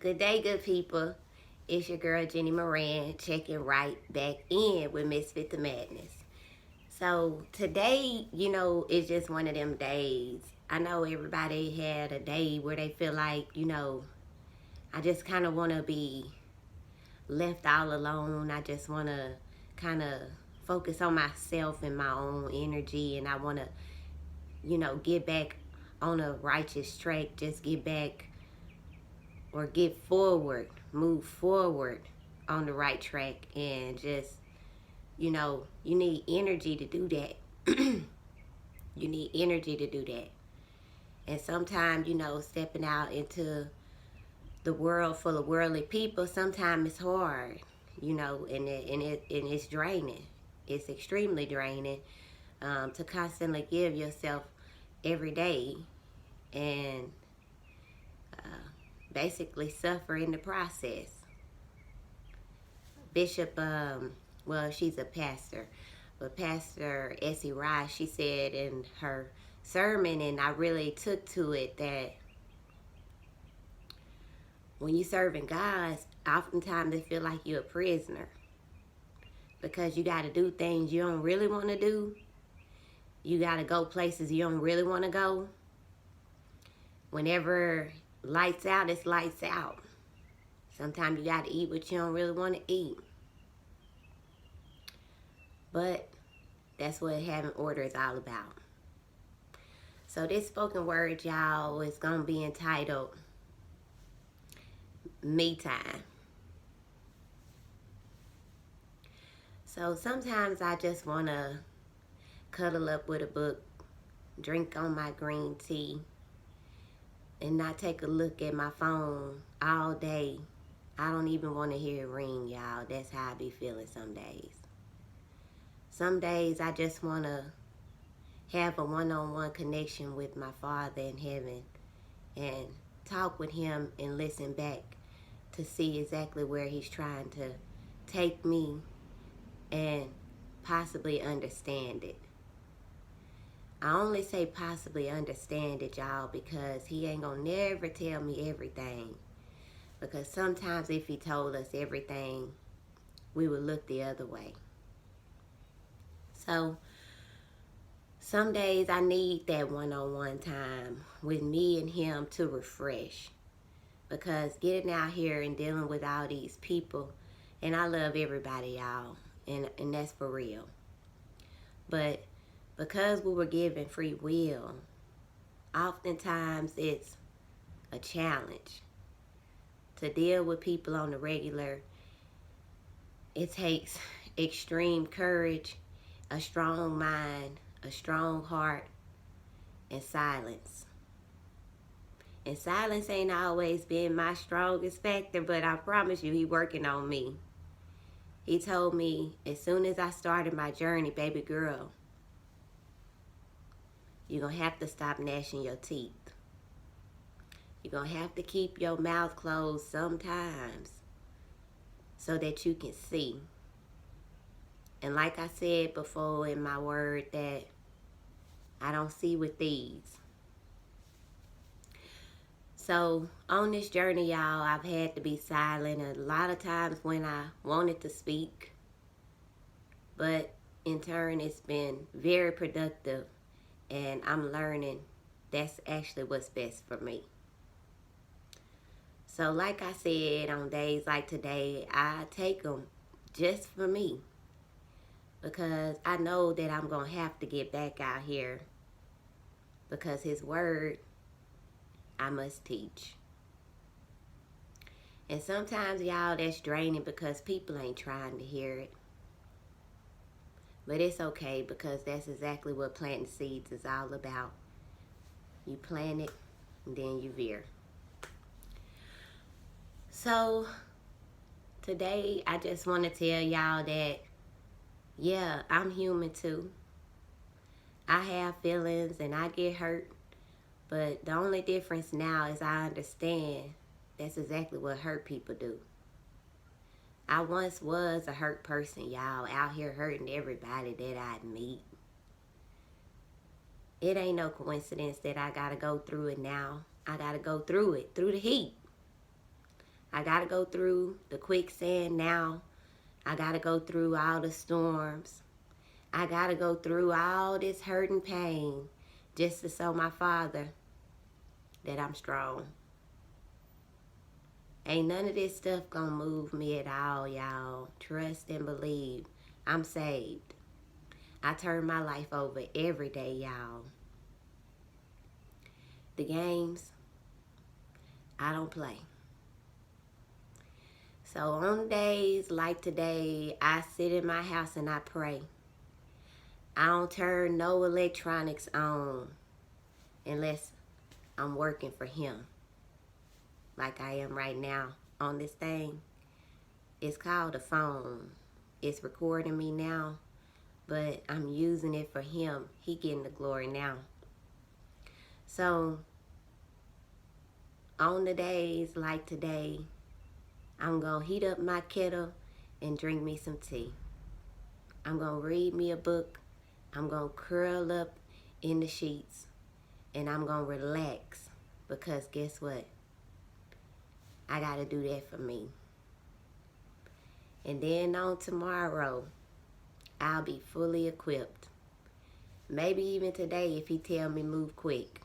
Good day, good people. It's your girl Jenny Moran checking right back in with Misfit the Madness. So today, it's just one of them days. I know everybody had a day where they feel like, I just kind of want to be left all alone. I just want to kind of focus on myself and my own energy, and I want to, get back on a righteous track, just get back or get forward, move forward on the right track, and just, you need energy to do that. You need energy to do that. And sometimes, stepping out into the world full of worldly people, sometimes it's hard, and it's draining. It's extremely draining to constantly give yourself every day and basically suffer in the process. Bishop, well, she's a pastor, but Pastor Essie Rice, she said in her sermon, and I really took to it, that when you serving God, oftentimes it feel like you're a prisoner because you got to do things you don't really want to do. You got to go places you don't really want to go. Whenever lights out, it's lights out. Sometimes you got to eat what you don't really want to eat. But that's what having order is all about. So this spoken word, y'all, is going to be entitled Me Time. So sometimes I just want to cuddle up with a book, drink on my green tea, and not take a look at my phone all day. I don't even want to hear it ring, y'all. That's how I be feeling some days. Some days I just want to have a one-on-one connection with my Father in heaven and talk with him and listen back to see exactly where he's trying to take me and possibly understand it. I only say possibly understand it, y'all, because he ain't gonna never tell me everything. Because sometimes if he told us everything, we would look the other way. So some days I need that one-on-one time with me and him to refresh. Because getting out here and dealing with all these people, and I love everybody, y'all, and that's for real. But because we were given free will, oftentimes it's a challenge to deal with people on the regular. It takes extreme courage, a strong mind, a strong heart, and silence. And silence ain't always been my strongest factor, but I promise you, he working on me. He told me as soon as I started my journey, baby girl, you're going to have to stop gnashing your teeth. You're going to have to keep your mouth closed sometimes so that you can see. And like I said before in my word, that I don't see with these. So on this journey, y'all, I've had to be silent a lot of times when I wanted to speak. But in turn, it's been very productive. And I'm learning that's actually what's best for me. So like I said, on days like today, I take them just for me. Because I know that I'm going to have to get back out here. Because his word, I must teach. And sometimes, y'all, that's draining because people ain't trying to hear it. But it's okay, because that's exactly what planting seeds is all about. You plant it, and then you veer. So today, I just want to tell y'all that, yeah, I'm human too. I have feelings and I get hurt. But the only difference now is I understand that's exactly what hurt people do. I once was a hurt person, y'all, out here hurting everybody that I'd meet. It ain't no coincidence that I gotta go through it now. I gotta go through it, through the heat. I got to go through the quicksand now. I got to go through all the storms. I got to go through all this hurt and pain just to show my Father that I'm strong. Ain't none of this stuff gonna move me at all, y'all. Trust and believe. I'm saved. I turn my life over every day, y'all. The games, I don't play. So on days like today, I sit in my house and I pray. I don't turn no electronics on unless I'm working for Him. Like I am right now on this thing. It's called a phone. It's recording me now, but I'm using it for Him. He getting the glory now. So on the days like today, I'm going to heat up my kettle and drink me some tea. I'm going to read me a book. I'm going to curl up in the sheets and I'm going to relax, because guess what? I got to do that for me. And then on tomorrow, I'll be fully equipped. Maybe even today if He tell me move quick.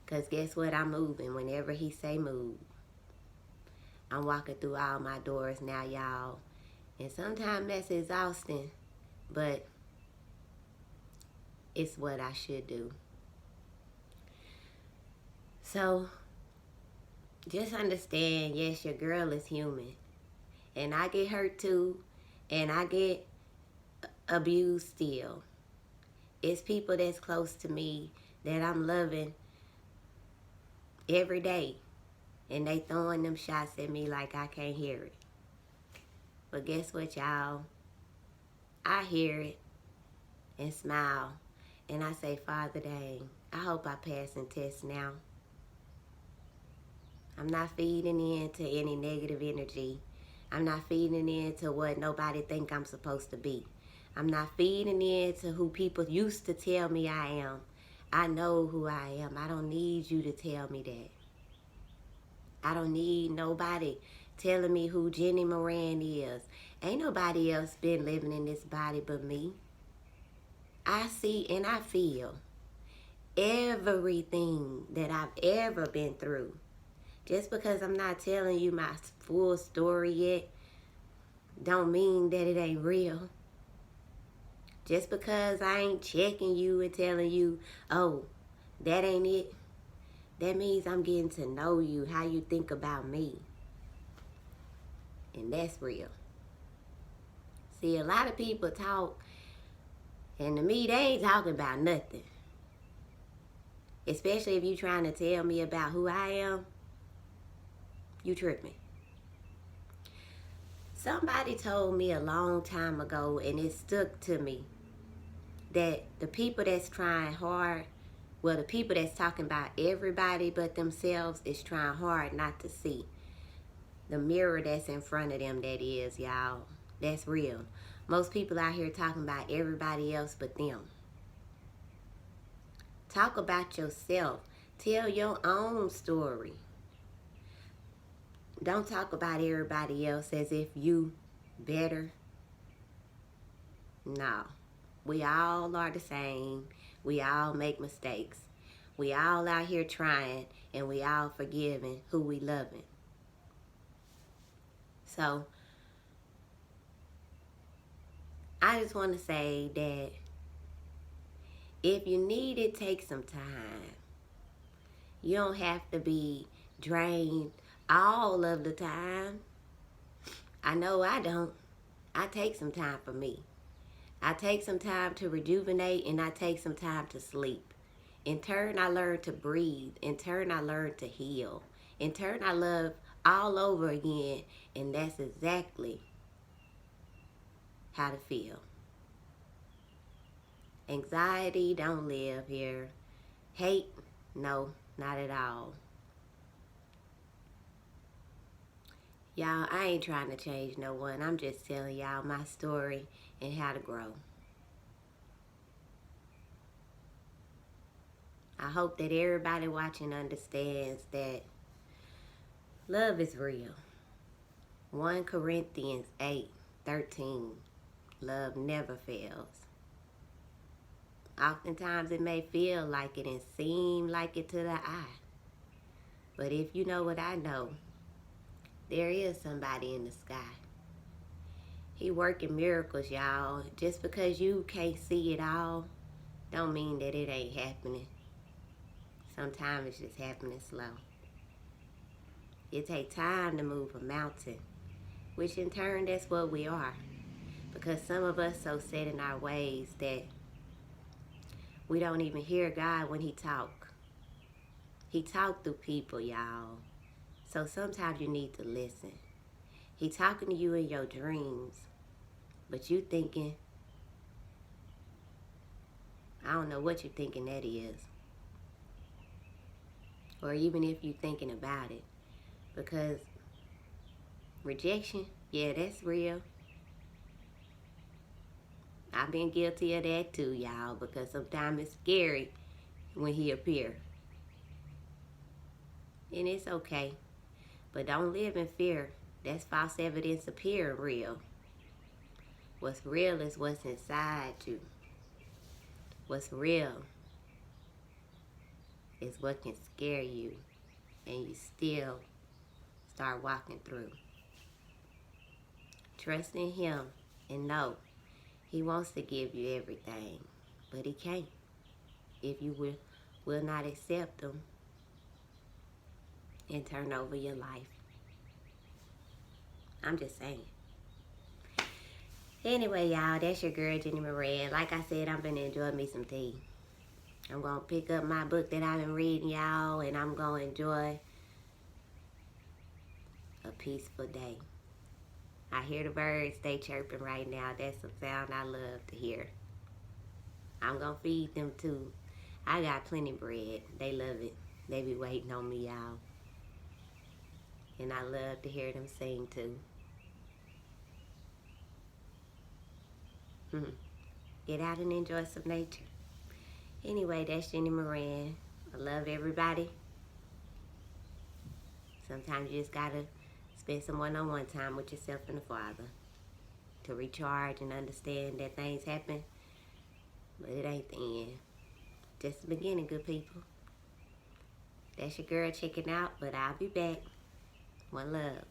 Because guess what? I'm moving whenever He say move. I'm walking through all my doors now, y'all. And sometimes that's exhausting, but it's what I should do. So just understand, yes, your girl is human. And I get hurt too. And I get abused still. It's people that's close to me that I'm loving every day. And they throwing them shots at me like I can't hear it. But guess what, y'all? I hear it and smile. And I say, Father, dang, I hope I pass and test now. I'm not feeding into any negative energy. I'm not feeding into what nobody think I'm supposed to be. I'm not feeding into who people used to tell me I am. I know who I am. I don't need you to tell me that. I don't need nobody telling me who Jenny Moran is. Ain't nobody else been living in this body but me. I see and I feel everything that I've ever been through. Just because I'm not telling you my full story yet, don't mean that it ain't real. Just because I ain't checking you and telling you, oh, that ain't it, that means I'm getting to know you, how you think about me. And that's real. See, a lot of people talk, and to me, they ain't talking about nothing. Especially if you trying to tell me about who I am, you tripping. Somebody told me a long time ago, and it stuck to me, that the people that's trying hard, well, the people that's talking about everybody but themselves is trying hard not to see the mirror that's in front of them, that is, y'all. That's real. Most people out here talking about everybody else but them. Talk about yourself. Tell your own story. Don't talk about everybody else as if you better. No. We all are the same. We all make mistakes. We all out here trying, and we all forgiving who we loving. So, I just want to say that if you need it, take some time. You don't have to be drained all of the time. I know I don't. I take some time for me. I take some time to rejuvenate, and I take some time to sleep. In turn, I learn to breathe. In turn, I learn to heal. In turn, I love all over again, and that's exactly how to feel. Anxiety don't live here. Hate, no, not at all. Y'all, I ain't trying to change no one. I'm just telling y'all my story and how to grow. I hope that everybody watching understands that Love is real. 1 Corinthians 8:13. Love never fails. Oftentimes it may feel like it and seem like it to the eye. But if you know what I know, there is somebody in the sky. He working miracles, y'all. Just because you can't see it all, don't mean that it ain't happening. Sometimes it's just happening slow. It takes time to move a mountain, which in turn, that's what we are. Because some of us so set in our ways that we don't even hear God when he talk. He talk through people, y'all. So sometimes you need to listen. He talking to you in your dreams, but you thinking, I don't know what you're thinking that is. Or even if you're thinking about it. Because rejection, yeah, that's real. I've been guilty of that too, y'all, because sometimes it's scary when he appear. And it's okay. But don't live in fear. That's false evidence appearing real. What's real is what's inside you. What's real is what can scare you and you still start walking through. Trust in him and know he wants to give you everything, but he can't if you will not accept him and turn over your life. I'm just saying. Anyway, y'all, that's your girl, Jenny Moran. Like I said, I'm going to enjoy me some tea. I'm going to pick up my book that I've been reading, y'all, and I'm going to enjoy a peaceful day. I hear the birds, they chirping right now. That's a sound I love to hear. I'm going to feed them, too. I got plenty bread. They love it. They be waiting on me, y'all. And I love to hear them sing, too. Get out and enjoy some nature. Anyway, that's Jenny Moran. I love everybody. Sometimes you just gotta spend some one-on-one time with yourself and the Father to recharge and understand that things happen, but it ain't the end. Just the beginning, good people. That's your girl checking out, but I'll be back. One love.